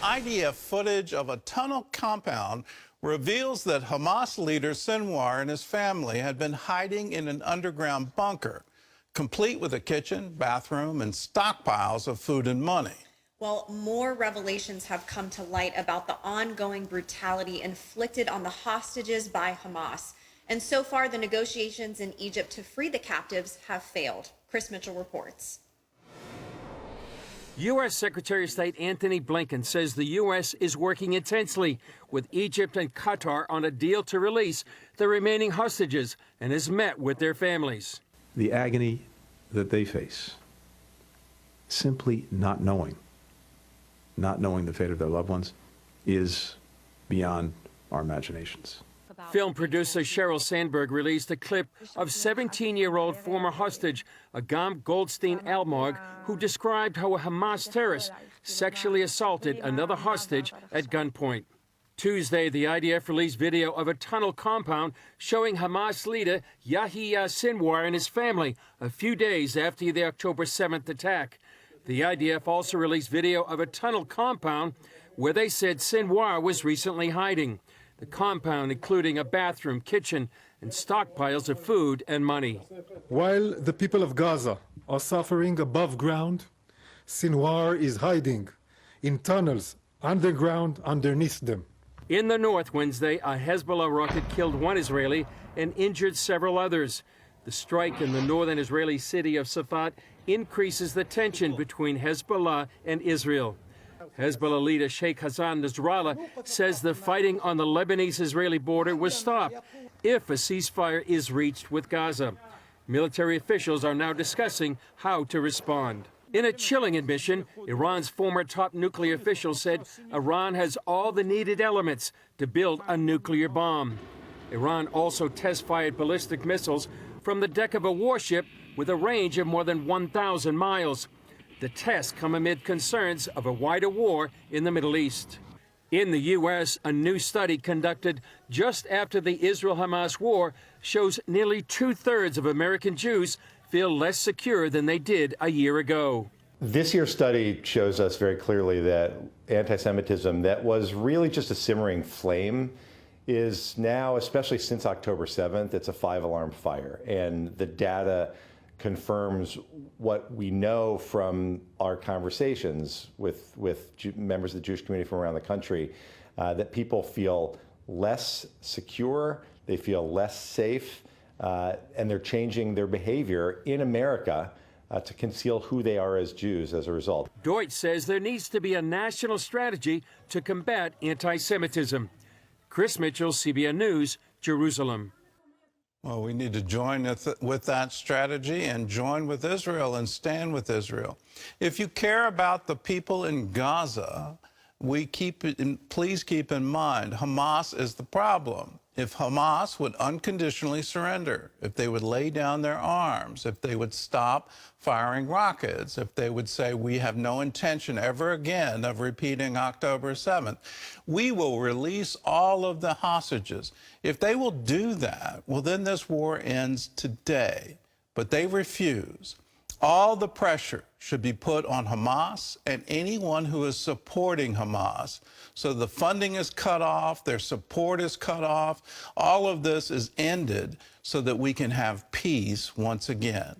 IDF footage of a tunnel compound reveals that Hamas leader Sinwar and his family had been hiding in an underground bunker, complete with a kitchen, bathroom, and stockpiles of food and money. Well, more revelations have come to light about the ongoing brutality inflicted on the hostages by Hamas. And so far, the negotiations in Egypt to free the captives have failed. Chris Mitchell reports. U.S. Secretary of State Antony Blinken says the U.S. is working intensely with Egypt and Qatar on a deal to release the remaining hostages and has met with their families. The agony that they face, simply not knowing the fate of their loved ones, is beyond our imaginations. Film producer Sheryl Sandberg released a clip of 17-year-old former hostage Agam Goldstein Almog, who described how a Hamas terrorist sexually assaulted another hostage at gunpoint. Tuesday, the IDF released video of a tunnel compound showing Hamas leader Yahya Sinwar and his family a few days after the October 7th attack. The IDF also released video of a tunnel compound where they said Sinwar was recently hiding. The compound including a bathroom, kitchen, and stockpiles of food and money. While the people of Gaza are suffering above ground, Sinwar is hiding in tunnels underground underneath them. In the north Wednesday, a Hezbollah rocket killed one Israeli and injured several others. The strike in the northern Israeli city of Safat increases the tension between Hezbollah and Israel. Hezbollah leader Sheikh Hassan Nasrallah says the fighting on the Lebanese-Israeli border will stop if a ceasefire is reached with Gaza. Military officials are now discussing how to respond. In a chilling admission, Iran's former top nuclear official said Iran has all the needed elements to build a nuclear bomb. Iran also test-fired ballistic missiles from the deck of a warship with a range of more than 1,000 miles. The tests come amid concerns of a wider war in the Middle East. In the U.S., a new study conducted just after the Israel-Hamas war shows nearly two-thirds of American Jews feel less secure than they did a year ago. This year's study shows us very clearly that anti-Semitism that was really just a simmering flame is now, especially since October 7th, it's a five-alarm fire. And the data confirms what we know from our conversations with members of the Jewish community from around the country, that people feel less secure, they feel less safe, and they're changing their behavior in America to conceal who they are as Jews as a result. Deutsch says there needs to be a national strategy to combat anti-Semitism. Chris Mitchell, CBN News, Jerusalem. Well, we need to join with that strategy and join with Israel and stand with Israel. If you care about the people in Gaza, please keep in mind, Hamas is the problem. If Hamas would unconditionally surrender, if they would lay down their arms, if they would stop firing rockets, if they would say we have no intention ever again of repeating October 7th, we will release all of the hostages. If they will do that, well, then this war ends today. But they refuse. All the pressure should be put on Hamas and anyone who is supporting Hamas. So the funding is cut off, their support is cut off. All of this is ended so that we can have peace once again.